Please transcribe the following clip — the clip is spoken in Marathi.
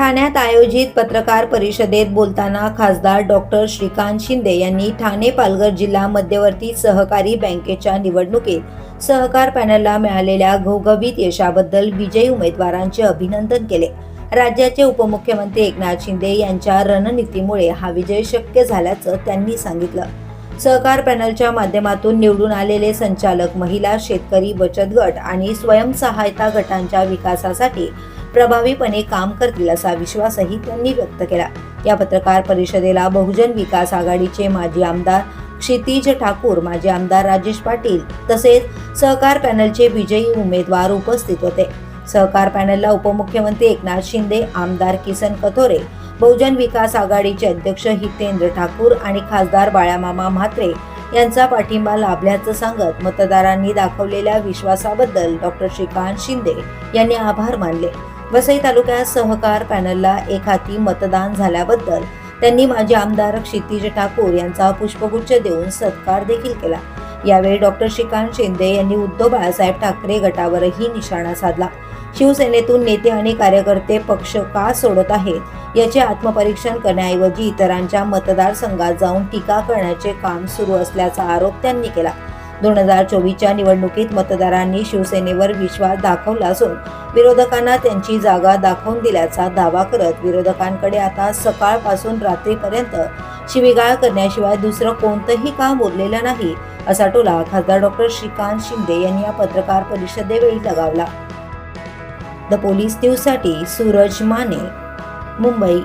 ठाण्यात आयोजित पत्रकार परिषदेत बोलताना खासदार डॉक्टर श्रीकांत शिंदे यांनी ठाणे पालघर जिल्हा मध्यवर्ती सहकारी बँकेच्या निवडणुकीत सहकार पॅनलला मिळालेल्या घवघवीत यशाबद्दल विजयी उमेदवारांचे अभिनंदन केले। राज्याचे उपमुख्यमंत्री एकनाथ शिंदे यांच्या रणनीतीमुळे हा विजय शक्य झाल्याचं त्यांनी सांगितलं। सहकार पॅनलच्या माध्यमातून निवडून आलेले संचालक महिला, शेतकरी, बचत गट आणि स्वयंसहायता गटांच्या विकासासाठी प्रभावीपणे काम करतील असा विश्वासही त्यांनी व्यक्त केला। या पत्रकार परिषदेला बहुजन विकास आघाडीचे माजी आमदार क्षितिज ठाकूर, माजी आमदार राजेश पाटील तसेच सहकार पॅनलचे विजयी उमेदवार उपस्थित होते। सहकार पॅनलला उपमुख्यमंत्री एकनाथ शिंदे, आमदार किसन कथोरे, बहुजन विकास आघाडीचे अध्यक्ष हितेंद्र ठाकूर आणि खासदार बाळामामा म्हात्रे यांचा पाठिंबा लाभल्याचं सांगत मतदारांनी दाखवलेल्या विश्वासाबद्दल डॉक्टर श्रीकांत शिंदे यांनी आभार मानले। वसई तालुक्यात सहकार पॅनलला एक हाती मतदान झाल्याबद्दल त्यांनी माजी आमदार क्षितिज ठाकूर यांचा पुष्पगुच्छ देऊन सत्कार देखील केला। यावेळी डॉक्टर श्रीकांत शिंदे यांनी उद्धव बाळासाहेब ठाकरे गटावरही निशाणा साधला। शिवसेनेतून नेते आणि कार्यकर्ते पक्ष का सोडत आहेत याचे आत्मपरीक्षण करण्याऐवजी इतरांच्या मतदारसंघात जाऊन टीका करण्याचे काम सुरू असल्याचा आरोप त्यांनी केला। 2024च्या निवडणुकीत मतदारांनी शिवसेनेवर विश्वास दाखवला असून विरोधकांना त्यांची जागा दाखवून दिल्याचा दावा करत विरोधकांकडे आता सकाळपासून रात्रीपर्यंत शिवीगाळ करण्याशिवाय दुसरं कोणतंही काम उरलेलं नाही असा टोला खासदार डॉक्टर श्रीकांत शिंदे यांनी या पत्रकार परिषदेवेळी लगावला। द पोलीस न्यूजसाठी सूरज माने, मुंबई।